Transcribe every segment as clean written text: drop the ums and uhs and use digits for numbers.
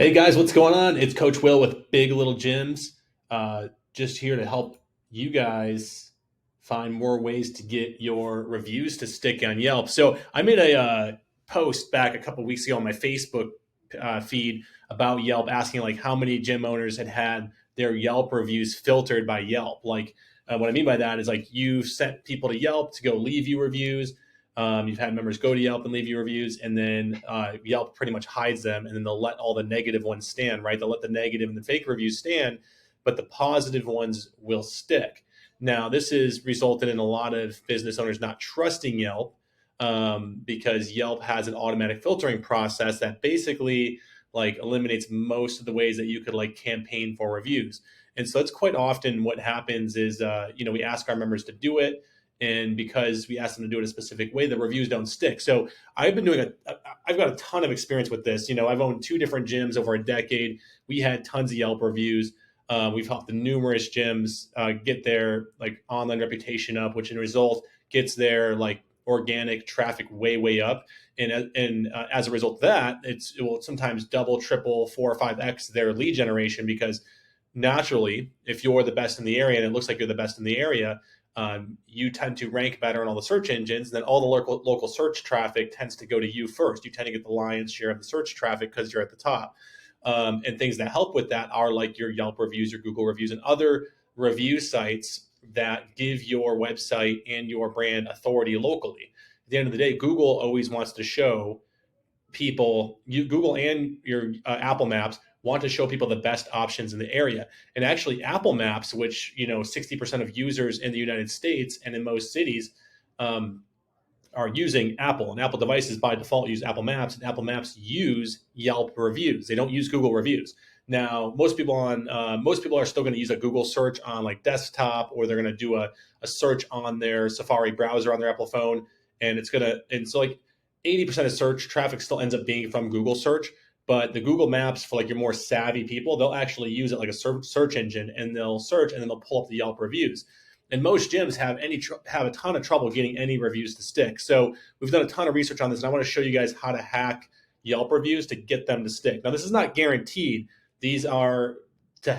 Hey guys, what's going on? It's Coach Will with Big Little Gyms. Just here to help you guys find more ways to get your reviews to stick on Yelp. So I made a post back a couple weeks ago on my Facebook feed about Yelp, asking like how many gym owners had their Yelp reviews filtered by Yelp. Like what I mean by that is like you sent people to Yelp to go leave you reviews. You've had members go to Yelp and leave you reviews, and then Yelp pretty much hides them, and then they'll let all the negative ones stand, right? They'll let the negative and the fake reviews stand, but the positive ones will stick. Now, this has resulted in a lot of business owners not trusting Yelp because Yelp has an automatic filtering process that basically like eliminates most of the ways that you could like campaign for reviews. And so that's quite often what happens is, we ask our members to do it, and because we ask them to do it a specific way, the reviews don't stick. So I've been doing I've got a ton of experience with this. I've owned two different gyms over a decade. We had tons of Yelp reviews. We've helped the numerous gyms get their like online reputation up, which in result gets their like organic traffic way up. And as a result of that, it will sometimes double, triple, 4 or 5x their lead generation, because naturally, if you're the best in the area and it looks like you're the best in the area, you tend to rank better in all the search engines. Then all the local search traffic tends to go to you first. You tend to get the lion's share of the search traffic because you're at the top. And things that help with that are like your Yelp reviews, your Google reviews, and other review sites that give your website and your brand authority locally. At the end of the day, Google always wants to show people, Google and your Apple Maps want to show people the best options in the area. And actually Apple Maps, which 60% of users in the United States and in most cities are using Apple, and Apple devices by default use Apple Maps, and Apple Maps use Yelp reviews. They don't use Google reviews. Now, most people are still going to use a Google search on like desktop, or they're going to do a search on their Safari browser on their Apple phone, and so like 80% of search traffic still ends up being from Google search. But the Google Maps, for like your more savvy people, they'll actually use it like a search engine, and they'll search and then they'll pull up the Yelp reviews. And most gyms have a ton of trouble getting any reviews to stick. So we've done a ton of research on this, and I want to show you guys how to hack Yelp reviews to get them to stick. Now, this is not guaranteed. These are to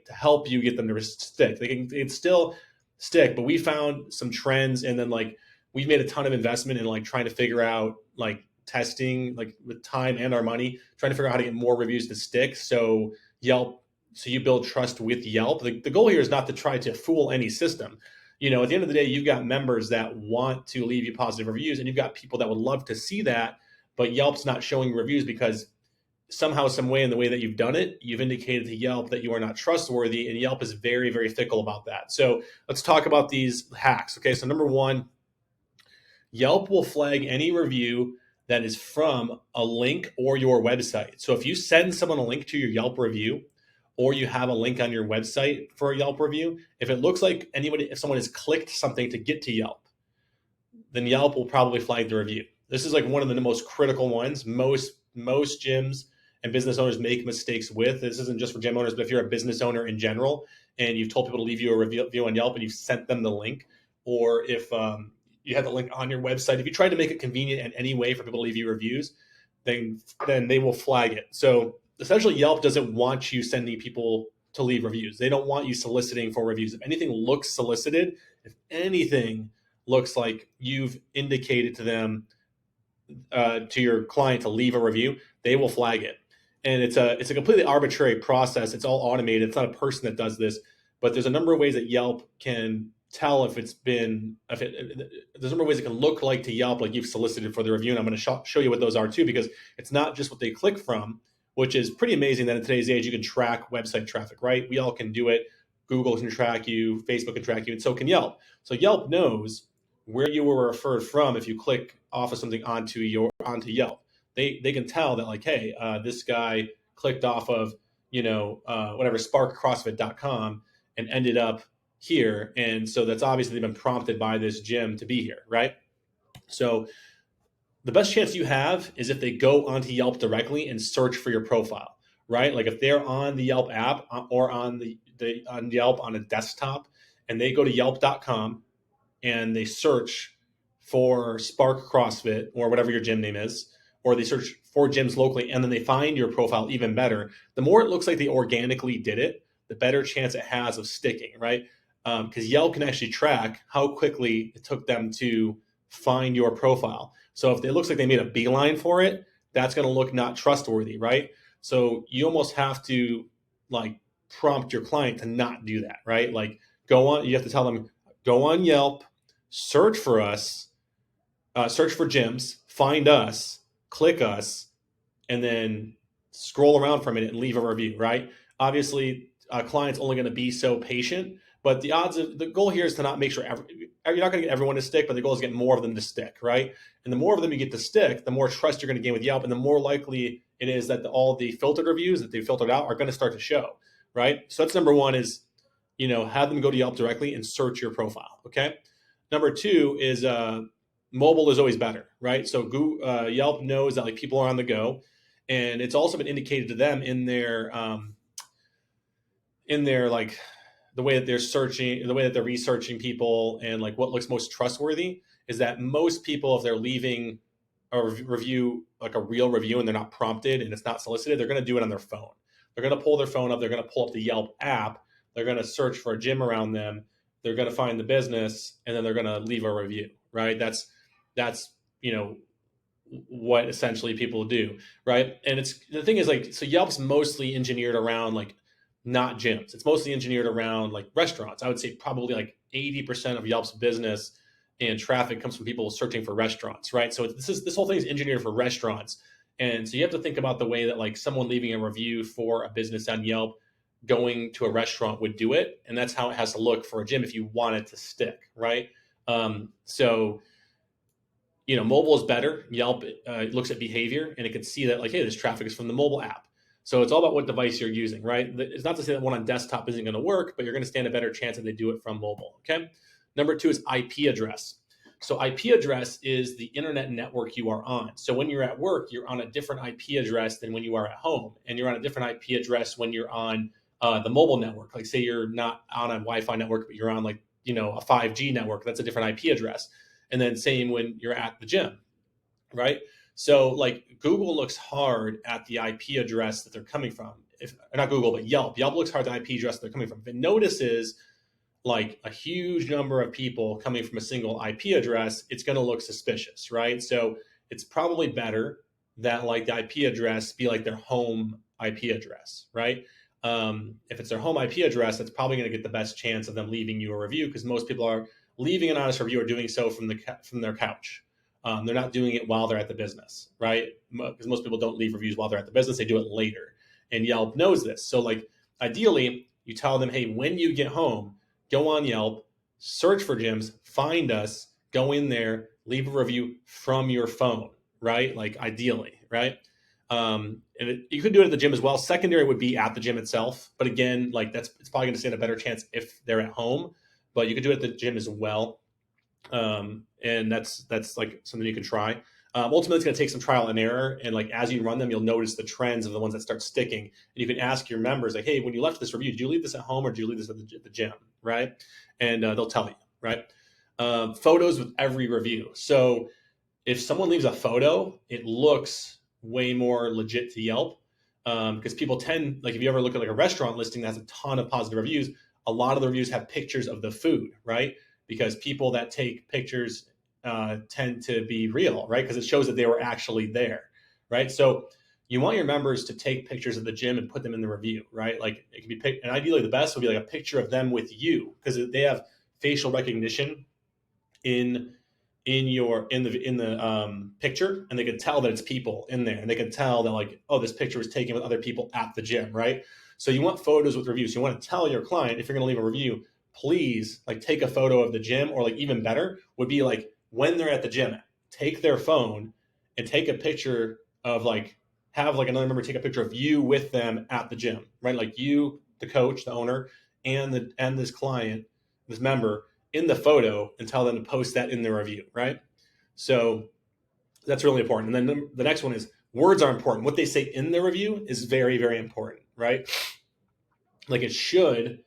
help you get them to stick. They can still stick, but we found some trends, and then like we've made a ton of investment in like trying to figure out like testing, like with time and our money, trying to figure out how to get more reviews to stick. So you build trust with Yelp. The goal here is not to try to fool any system. At the end of the day, you've got members that want to leave you positive reviews, and you've got people that would love to see that, but Yelp's not showing reviews because somehow, some way, in the way that you've done it, you've indicated to Yelp that you are not trustworthy, and Yelp is very, very fickle about that. So let's talk about these hacks. Okay, so number one, Yelp will flag any review that is from a link or your website. So if you send someone a link to your Yelp review, or you have a link on your website for a Yelp review, if it looks like if someone has clicked something to get to Yelp, then Yelp will probably flag the review. This is like one of the most critical ones. Most gyms and business owners make mistakes with. This isn't just for gym owners, but if you're a business owner in general and you've told people to leave you a review on Yelp and you've sent them the link, or if you have the link on your website, if you try to make it convenient in any way for people to leave you reviews, then they will flag it. So essentially, Yelp doesn't want you sending people to leave reviews. They don't want you soliciting for reviews. If anything looks solicited, if anything looks like you've indicated to them, to your client, to leave a review, they will flag it. And it's a completely arbitrary process. It's all automated. It's not a person that does this, but there's a number of ways that Yelp can tell there's a number of ways it can look like to Yelp like you've solicited for the review. And I'm going to show you what those are too, because it's not just what they click from, which is pretty amazing that in today's age you can track website traffic, right? We all can do it. Google can track you, Facebook can track you, and so can Yelp. So Yelp knows where you were referred from if you click off of something onto Yelp. They can tell that like, hey, this guy clicked off of whatever sparkcrossfit.com and ended up here, and so that's obviously been prompted by this gym to be here, right? So the best chance you have is if they go onto Yelp directly and search for your profile, right? Like if they're on the Yelp app or on on Yelp on a desktop, and they go to yelp.com and they search for Spark CrossFit or whatever your gym name is, or they search for gyms locally and then they find your profile even better, the more it looks like they organically did it, the better chance it has of sticking, right? Because Yelp can actually track how quickly it took them to find your profile. So if it looks like they made a beeline for it, that's going to look not trustworthy, right? So you almost have to like prompt your client to not do that, right? Like go on, you have to tell them, go on Yelp, search for us, search for gyms, find us, click us, and then scroll around for a minute and leave a review, right? Obviously, a client's only going to be so patient, but the goal here is to not make sure you're not going to get everyone to stick, but the goal is to get more of them to stick, right? And the more of them you get to stick, the more trust you're going to gain with Yelp, and the more likely it is that all the filtered reviews that they filtered out are going to start to show, right? So that's number one is, have them go to Yelp directly and search your profile, okay? Number two is mobile is always better, right? So Yelp knows that like people are on the go, and it's also been indicated to them in their like the way that they're searching, the way that they're researching people, and like what looks most trustworthy is that most people, if they're leaving a review, like a real review, and they're not prompted and it's not solicited, they're going to do it on their phone. They're going to pull their phone up. They're going to pull up the Yelp app. They're going to search for a gym around them. They're going to find the business, and then they're going to leave a review. Right? That's what essentially people do, right? And it's the thing is like, so Yelp's mostly engineered around like not gyms. It's mostly engineered around like restaurants. I would say probably like 80% of Yelp's business and traffic comes from people searching for restaurants, right? So this whole thing is engineered for restaurants. And so you have to think about the way that like someone leaving a review for a business on Yelp going to a restaurant would do it. And that's how it has to look for a gym if you want it to stick, right? So mobile is better. Yelp looks at behavior and it can see that like, hey, this traffic is from the mobile app. So it's all about what device you're using, right? It's not to say that one on desktop isn't going to work, but you're going to stand a better chance if they do it from mobile. Okay. Number two is IP address. So IP address is the internet network you are on. So when you're at work, you're on a different IP address than when you are at home, and you're on a different IP address when you're on the mobile network. Like say you're not on a Wi-Fi network, but you're on like a 5G network. That's a different IP address. And then same when you're at the gym, right? So like Google looks hard at the IP address that they're coming from. If not Google, but Yelp. Yelp looks hard at the IP address that they're coming from. If it notices like a huge number of people coming from a single IP address, it's going to look suspicious, right? So it's probably better that like the IP address be like their home IP address, right? If it's their home IP address, that's probably going to get the best chance of them leaving you a review, because most people are leaving an honest review are doing so from their couch. They're not doing it while they're at the business, right? Because most people don't leave reviews while they're at the business; they do it later. And Yelp knows this. So, like, ideally, you tell them, "Hey, when you get home, go on Yelp, search for gyms, find us, go in there, leave a review from your phone," right? Like, ideally, right? You could do it at the gym as well. Secondary would be at the gym itself, but again, like it's probably going to stand a better chance if they're at home. But you could do it at the gym as well, and that's like something you can try. Ultimately, it's going to take some trial and error, and like as you run them, you'll notice the trends of the ones that start sticking. And you can ask your members, like, "Hey, when you left this review, did you leave this at home or did you leave this at the gym?" Right? And they'll tell you, right? Photos with every review. So if someone leaves a photo, it looks way more legit to Yelp, because people tend, like if you ever look at like a restaurant listing that has a ton of positive reviews, a lot of the reviews have pictures of the food, right? Because people that take pictures tend to be real, right? Because it shows that they were actually there, right? So you want your members to take pictures of the gym and put them in the review, right? Like it can be, and ideally the best would be like a picture of them with you, because they have facial recognition in the picture, and they could tell that it's people in there, and they could tell that like, oh, this picture was taken with other people at the gym, right? So you want photos with reviews. You want to tell your client, if you're going to leave a review, please like take a photo of the gym, or like even better would be like when they're at the gym, take their phone and take a picture of like, have like another member take a picture of you with them at the gym, right? Like you, the coach, the owner, and this client, this member in the photo, and tell them to post that in the review, right? So that's really important. And then the next one is words are important. What they say in the review is very, very important, right? Like it should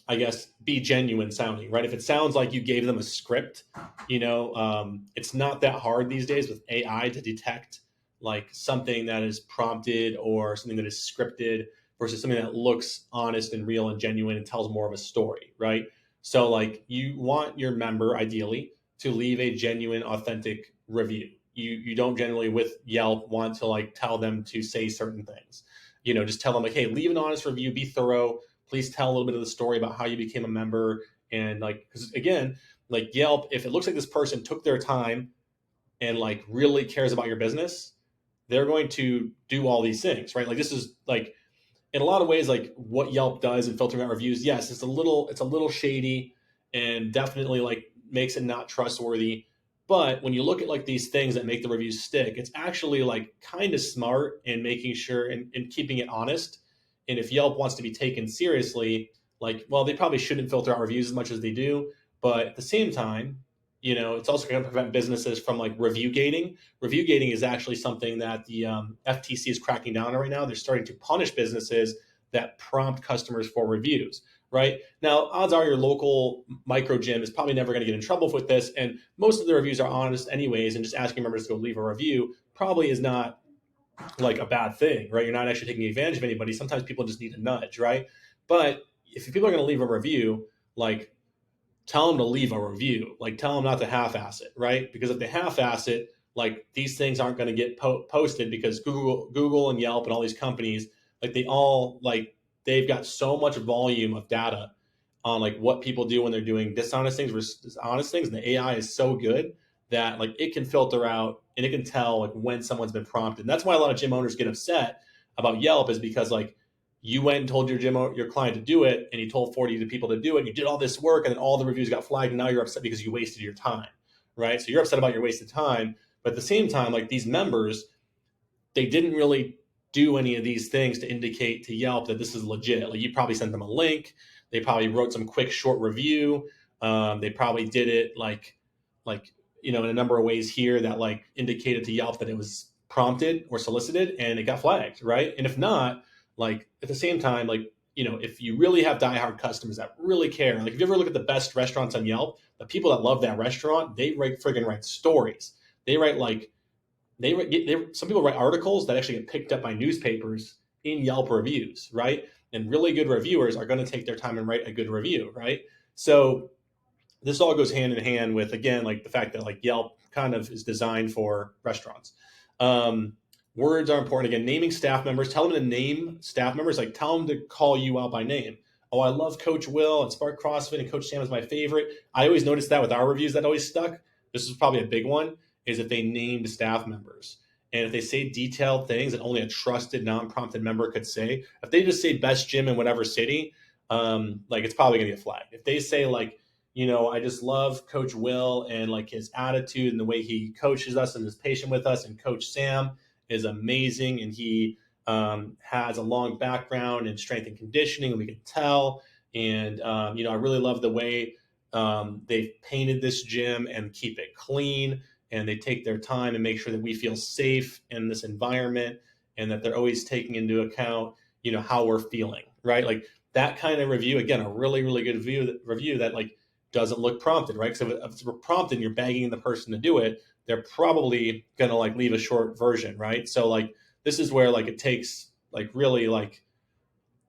I guess, be genuine sounding, right? If it sounds like you gave them a script, it's not that hard these days with AI to detect like something that is prompted or something that is scripted versus something that looks honest and real and genuine and tells more of a story, right? So like you want your member ideally to leave a genuine, authentic review. You don't generally with Yelp want to like tell them to say certain things. Just tell them like, hey, leave an honest review, be thorough. Please tell a little bit of the story about how you became a member. And like, because again, like Yelp, if it looks like this person took their time and like really cares about your business, they're going to do all these things, right? Like this is like in a lot of ways, like what Yelp does in filtering out reviews, yes, it's a little shady and definitely like makes it not trustworthy. But when you look at like these things that make the reviews stick, it's actually like kind of smart in making sure and keeping it honest. And if Yelp wants to be taken seriously, like, well, they probably shouldn't filter out reviews as much as they do. But at the same time, it's also going to prevent businesses from like review gating. Review gating is actually something that the FTC is cracking down on right now. They're starting to punish businesses that prompt customers for reviews. Right now, odds are your local micro gym is probably never going to get in trouble with this, and most of the reviews are honest anyways. And just asking members to go leave a review probably is not like a bad thing, right? You're not actually taking advantage of anybody. Sometimes people just need a nudge, right? But if people are going to leave a review, like tell them to leave a review. Like tell them not to half-ass it, right? Because if they half-ass it, like these things aren't going to get posted because Google and Yelp and all these companies, like they've got so much volume of data on like what people do when they're doing dishonest things versus honest things, and the AI is so good that like it can filter out and it can tell like when someone's been prompted. And that's why a lot of gym owners get upset about Yelp is because like you went and told your client to do it, and you told 40 people to do it, and you did all this work, and then all the reviews got flagged, and now you're upset because you wasted your time, right? So you're upset about your wasted time, but at the same time, like these members, they didn't really do any of these things to indicate to Yelp that this is legit. Like you probably sent them a link, they probably wrote some quick short review, they probably did it like in a number of ways here that like indicated to Yelp that it was prompted or solicited, and it got flagged, right? And if not, like at the same time, like if you really have diehard customers that really care, like if you ever look at the best restaurants on Yelp, the people that love that restaurant, they write stories. They write like some people write articles that actually get picked up by newspapers in Yelp reviews, right? And really good reviewers are going to take their time and write a good review, right? So this all goes hand in hand with, again, like the fact that like Yelp kind of is designed for restaurants. Um, Words are important. Again, naming staff members, tell them to name staff members, like tell them to call you out by name. Oh, I love Coach Will and Spark CrossFit, and Coach Sam is my favorite. I always noticed that with our reviews, that always stuck. This is probably a big one, is if they named staff members. And if they say detailed things that only a trusted, non-prompted member could say, if they just say best gym in whatever city, like it's probably gonna get flagged. If they say like, I just love Coach Will and like his attitude and the way he coaches us and is patient with us, and Coach Sam is amazing, and he has a long background in strength and conditioning, and we can tell. And I really love the way they've painted this gym and keep it clean, and they take their time and make sure that we feel safe in this environment, and that they're always taking into account how we're feeling, right? Like that kind of review, again, a really really good review that like doesn't look prompted, right? So if it's prompted and you're begging the person to do it, they're probably gonna like leave a short version, right? So like this is where like it takes like really like,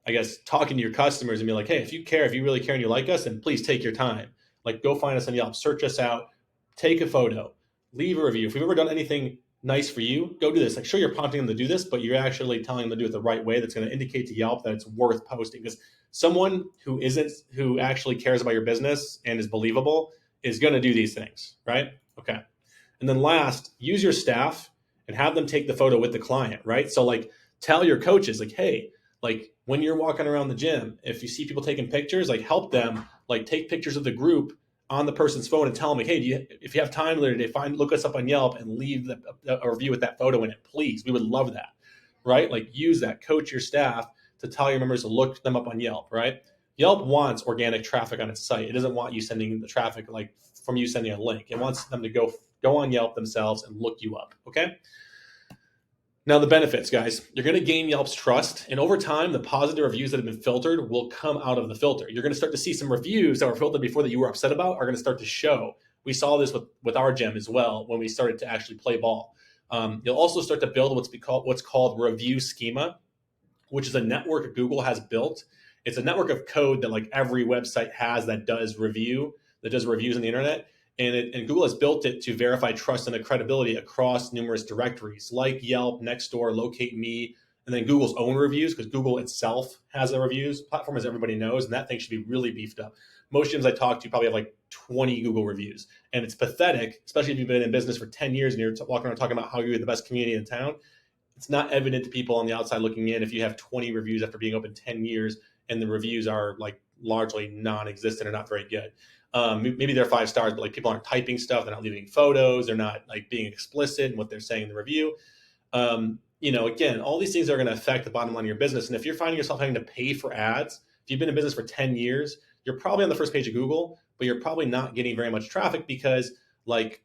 I guess, talking to your customers and be like, hey, if you really care and you like us, then please take your time. Like go find us on Yelp, search us out, take a photo, leave a review. If we've ever done anything nice for you, go do this. Like sure, you're prompting them to do this, but you're actually telling them to do it the right way that's going to indicate to Yelp that it's worth posting. Because someone who actually cares about your business and is believable is going to do these things, right? Okay. And then last, use your staff and have them take the photo with the client, right? So like tell your coaches like, hey, like when you're walking around the gym, if you see people taking pictures, like help them like take pictures of the group on the person's phone and tell them like, hey, if you have time later today, look us up on Yelp and leave a review with that photo in it, please. We would love that, right? Like use that, coach your staff to tell your members to look them up on Yelp, right? Yelp wants organic traffic on its site. It doesn't want you sending the traffic like from you sending a link. It wants them to go on Yelp themselves and look you up, okay? Now, the benefits, guys, you're going to gain Yelp's trust. And over time, the positive reviews that have been filtered will come out of the filter. You're going to start to see some reviews that were filtered before that you were upset about are going to start to show. We saw this with our gem as well when we started to actually play ball. You'll also start to build what's called review schema, which is a network Google has built. It's a network of code that like every website has that does reviews on the internet. And Google has built it to verify trust and the credibility across numerous directories like Yelp, Nextdoor, Locate Me, and then Google's own reviews, because Google itself has a reviews platform, as everybody knows, and that thing should be really beefed up. Most gyms I talk to probably have like 20 Google reviews, and it's pathetic, especially if you've been in business for 10 years and you're walking around talking about how you're the best community in town. It's not evident to people on the outside looking in if you have 20 reviews after being open 10 years and the reviews are like largely non-existent or not very good. Maybe they're 5 stars, but like people aren't typing stuff, they're not leaving photos, they're not like being explicit in what they're saying in the review. Again, all these things are going to affect the bottom line of your business. And if you're finding yourself having to pay for ads, if you've been in business for 10 years, you're probably on the first page of Google, but you're probably not getting very much traffic because like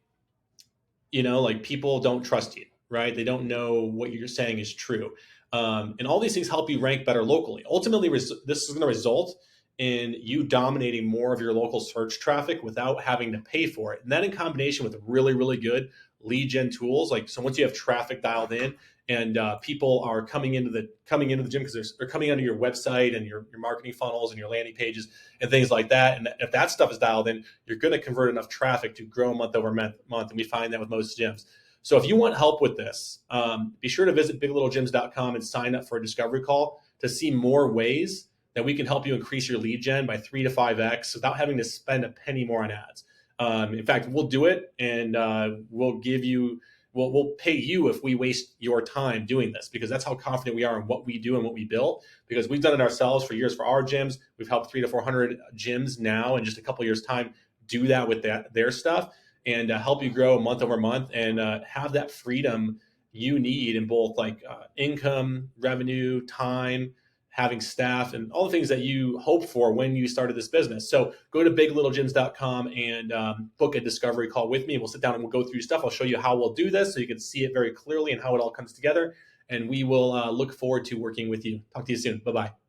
people don't trust you, right? They don't know what you're saying is true. And all these things help you rank better locally. Ultimately, this is going to result in you dominating more of your local search traffic without having to pay for it. And that in combination with really, really good lead gen tools, so once you have traffic dialed in and people are coming into the gym because they're coming onto your website and your marketing funnels and your landing pages and things like that. And if that stuff is dialed in, you're going to convert enough traffic to grow month over month. And we find that with most gyms. So if you want help with this, be sure to visit biglittlegyms.com and sign up for a discovery call to see more ways that we can help you increase your lead gen by 3 to 5x without having to spend a penny more on ads. In fact, we'll do it, and we'll pay you if we waste your time doing this, because that's how confident we are in what we do and what we build, because we've done it ourselves for years for our gyms. We've helped 300 to 400 gyms now in just a couple of years time do that with their stuff and help you grow month over month and have that freedom you need in both income, revenue, time, having staff, and all the things that you hope for when you started this business. So go to biglittlegyms.com and book a discovery call with me. We'll sit down and we'll go through stuff. I'll show you how we'll do this so you can see it very clearly and how it all comes together. And we will look forward to working with you. Talk to you soon. Bye-bye.